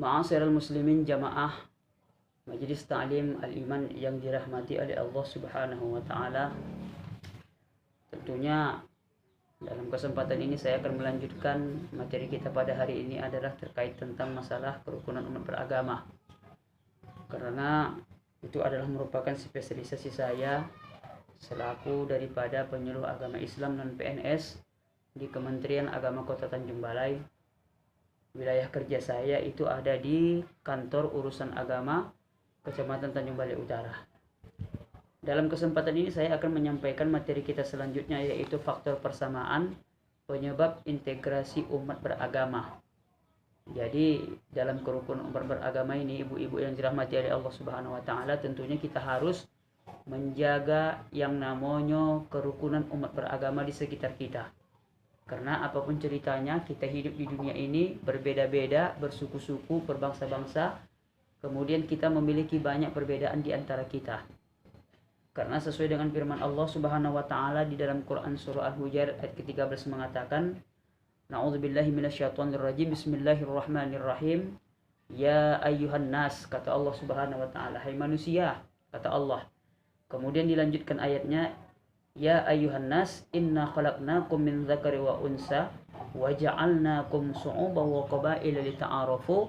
Ma'asyiral muslimin jamaah Majelis Ta'lim Al-Iman yang dirahmati oleh Allah Subhanahu wa taala. Tentunya dalam kesempatan ini saya akan melanjutkan materi kita pada hari ini adalah terkait tentang masalah kerukunan umat beragama. Karena itu adalah merupakan spesialisasi saya selaku daripada penyuluh agama Islam non PNS di Kementerian Agama Kota Tanjung Balai. Wilayah kerja saya itu ada di Kantor Urusan Agama Kecamatan Tanjung Balai Utara. Dalam kesempatan ini saya akan menyampaikan materi kita selanjutnya, yaitu faktor persamaan penyebab integrasi umat beragama. Jadi dalam kerukunan umat beragama ini, ibu-ibu yang dirahmati oleh Allah Subhanahu wa taala, tentunya kita harus menjaga yang namanya kerukunan umat beragama di sekitar kita. Karena apapun ceritanya, kita hidup di dunia ini berbeda-beda, bersuku-suku, berbangsa-bangsa. Kemudian kita memiliki banyak perbedaan di antara kita. Karena sesuai dengan firman Allah Subhanahu wa taala di dalam Quran surah Al-Hujurat ayat ke-13 mengatakan, Na'udzubillahi minasyaitonirrajim. Bismillahirrahmanirrahim. Ya ayyuhan nas, kata Allah Subhanahu wa taala, hai manusia, kata Allah. Kemudian dilanjutkan ayatnya, Ya ayyuhan nas, inna khalaqnakum min dzakari wa unsa wa ja'alnakum syu'uban wa qabaila lita'arafu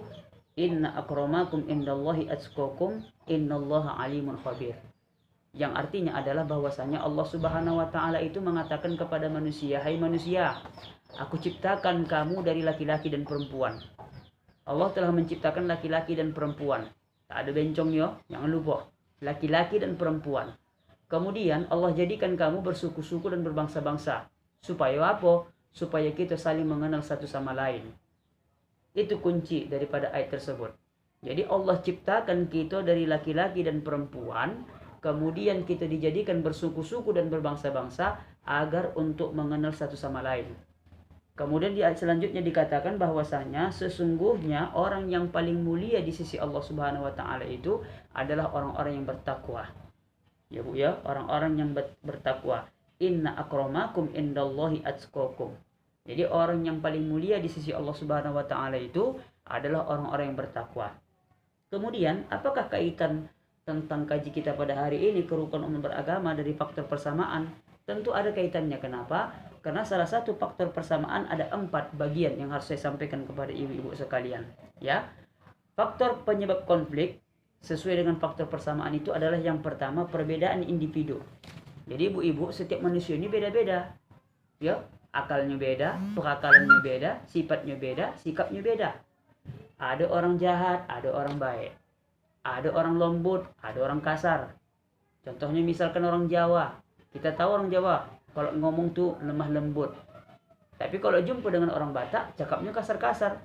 inna akramakum indallahi atqakum innallaha alimun khabir. Yang artinya adalah bahwasanya Allah Subhanahu wa taala itu mengatakan kepada manusia, hai manusia, aku ciptakan kamu dari laki-laki dan perempuan. Allah telah menciptakan laki-laki dan perempuan. Tak ada bencongnya, jangan lupa. Laki-laki dan perempuan. Kemudian Allah jadikan kamu bersuku-suku dan berbangsa-bangsa. Supaya apa? Supaya kita saling mengenal satu sama lain. Itu kunci daripada ayat tersebut. Jadi Allah ciptakan kita dari laki-laki dan perempuan. Kemudian kita dijadikan bersuku-suku dan berbangsa-bangsa agar untuk mengenal satu sama lain. Kemudian di ayat selanjutnya dikatakan bahwasanya sesungguhnya orang yang paling mulia di sisi Allah Subhanahu wa taala itu adalah orang-orang yang bertakwa. Ya Bu ya, orang-orang yang bertakwa. Inna akramakum indallahi atqakum. Jadi orang yang paling mulia di sisi Allah Subhanahu wa taala itu adalah orang-orang yang bertakwa. Kemudian, apakah kaitan tentang kaji kita pada hari ini kerukunan umat beragama dari faktor persamaan? Tentu ada kaitannya. Kenapa? Karena salah satu faktor persamaan ada 4 bagian yang harus saya sampaikan kepada ibu-ibu sekalian. Ya, faktor penyebab konflik sesuai dengan faktor persamaan itu adalah yang pertama, perbedaan individu. Jadi ibu-ibu, setiap manusia ini beda-beda. Ya, akalnya beda, perakalannya beda, sifatnya beda, sikapnya beda. Ada orang jahat, ada orang baik. Ada orang lembut, ada orang kasar. Contohnya misalkan orang Jawa. Kita tahu orang Jawa kalau ngomong tuh lemah lembut. Tapi kalau jumpa dengan orang Batak, cakapnya kasar-kasar.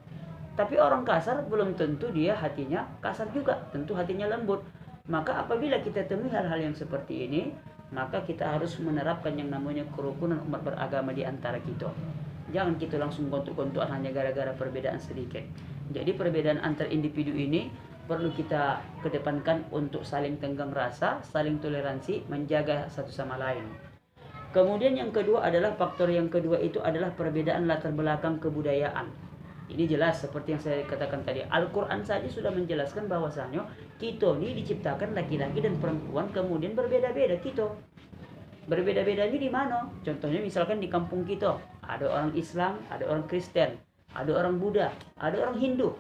Tapi orang kasar belum tentu dia hatinya kasar juga, tentu hatinya lembut. Maka apabila kita temui hal-hal yang seperti ini, maka kita harus menerapkan yang namanya kerukunan umat beragama di antara kita. Jangan kita langsung gontok-gontokan hanya gara-gara perbedaan sedikit. Jadi perbedaan antar individu ini perlu kita kedepankan untuk saling tenggang rasa, saling toleransi, menjaga satu sama lain. Kemudian yang kedua adalah faktor yang kedua itu adalah perbedaan latar belakang kebudayaan. Ini jelas seperti yang saya katakan tadi. Al-Quran saja sudah menjelaskan bahwasanya kita ini diciptakan laki-laki dan perempuan, kemudian berbeda-beda kita. Berbeda-bedanya di mana? Contohnya misalkan di kampung kita ada orang Islam, ada orang Kristen, ada orang Buddha, ada orang Hindu.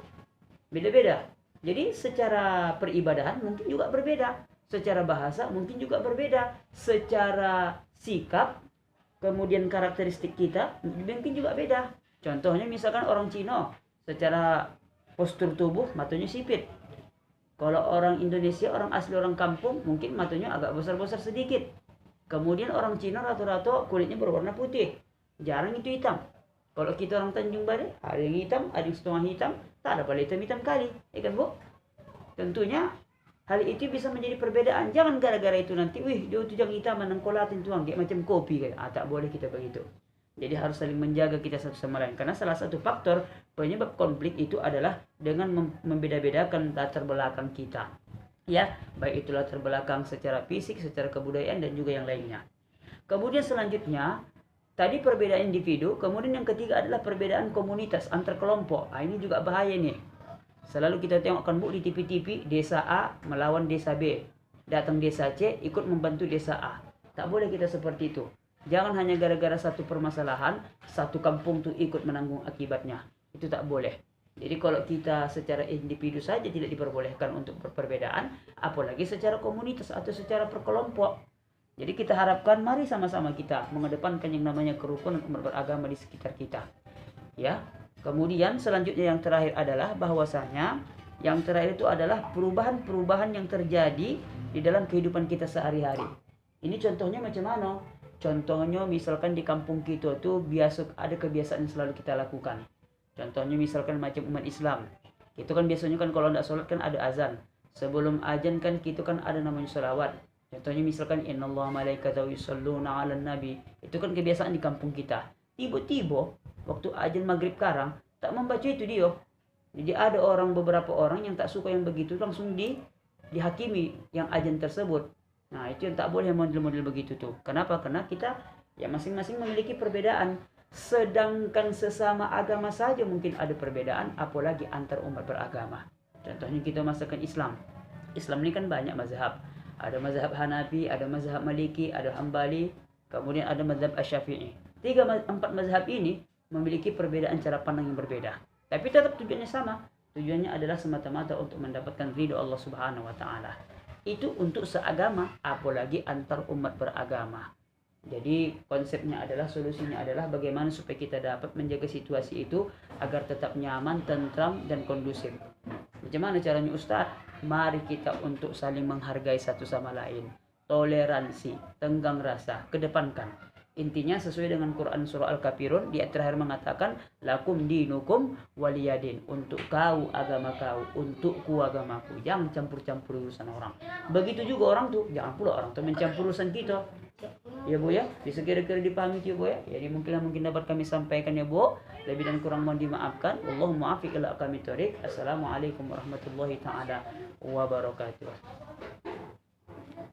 Beda-beda. Jadi secara peribadahan mungkin juga berbeda. Secara bahasa mungkin juga berbeda. Secara sikap, kemudian karakteristik kita mungkin juga beda. Contohnya misalkan orang Cina, secara postur tubuh matanya sipit. Kalau orang Indonesia, orang asli orang kampung, mungkin matanya agak besar-besar sedikit. Kemudian orang Cina rata-rata kulitnya berwarna putih, jarang itu hitam. Kalau kita orang Tanjung Balai, ada yang hitam, ada yang setengah hitam, tak ada pala hitam-hitam kali, ya kan Bu? Tentunya hal itu bisa menjadi perbedaan. Jangan gara-gara itu nanti, wih dia tuh yang hitam, menengkolatin tuang, dia macam kopi kayak. Tak boleh kita begitu. Jadi harus saling menjaga kita satu sama lain. Karena salah satu faktor penyebab konflik itu adalah dengan membeda-bedakan latar belakang kita. Ya, baik itu latar belakang secara fisik, secara kebudayaan, dan juga yang lainnya. Kemudian selanjutnya, tadi perbedaan individu. Kemudian yang ketiga adalah perbedaan komunitas antar kelompok. Ini juga bahaya nih. Selalu kita tengokkan Bu di TV-TV, desa A melawan desa B. Datang desa C ikut membantu desa A. Tak boleh kita seperti itu. Jangan hanya gara-gara satu permasalahan, satu kampung tuh ikut menanggung akibatnya. Itu tak boleh. Jadi kalau kita secara individu saja tidak diperbolehkan untuk berperbedaan, apalagi secara komunitas atau secara perkelompok. Jadi kita harapkan mari sama-sama kita mengedepankan yang namanya kerukunan umat beragama di sekitar kita. Ya. Kemudian selanjutnya yang terakhir adalah bahwasanya yang terakhir itu adalah perubahan-perubahan yang terjadi di dalam kehidupan kita sehari-hari. Ini contohnya macam mana? Contohnya misalkan di kampung kita tuh biasa ada kebiasaan yang selalu kita lakukan. Contohnya misalkan macam umat Islam. Itu kan biasanya kan kalau tidak sholat kan ada azan. Sebelum azan kan kita kan ada namanya sholawat. Contohnya misalkan innallaha malaikatahu yusholluna 'alan nabi. Itu kan kebiasaan di kampung kita. Tiba-tiba waktu azan maghrib karang tak membaca itu dia. Jadi ada beberapa orang yang tak suka yang begitu langsung dihakimi yang azan tersebut. Nah, itu yang tak boleh model-model begitu tuh. Kenapa? Karena kita ya masing-masing memiliki perbedaan. Sedangkan sesama agama saja mungkin ada perbedaan, apalagi antar umat beragama. Contohnya kita masakan Islam. Islam ini kan banyak mazhab. Ada mazhab Hanafi, ada mazhab Maliki, ada Hambali, kemudian ada mazhab Asy-Syafi'i. 4 mazhab ini memiliki perbedaan cara pandang yang berbeda. Tapi tetap tujuannya sama. Tujuannya adalah semata-mata untuk mendapatkan ridho Allah Subhanahu wa taala. Itu untuk seagama, apalagi antar umat beragama. Jadi konsepnya adalah, solusinya adalah bagaimana supaya kita dapat menjaga situasi itu agar tetap nyaman, tentram, dan kondusif. Bagaimana caranya Ustadz? Mari kita untuk saling menghargai satu sama lain. Toleransi, tenggang rasa, kedepankan. Intinya sesuai dengan Quran surah Al-Kafirun, di terakhir mengatakan lakum dinukum waliyadin, untuk kau agama kau, untukku agamaku. Jangan campur-campur urusan orang. Begitu juga orang tuh, jangan pula orang tuh mencampur urusan kita. Ya Bu ya, bisa kira-kira dipahami ya Bu ya. Jadi mungkin dapat kami sampaikan ya Bu. Lebih dan kurang mohon dimaafkan. Wallahumma afiq ila aqwamit thoriq. Assalamualaikum warahmatullahi taala wabarakatuh.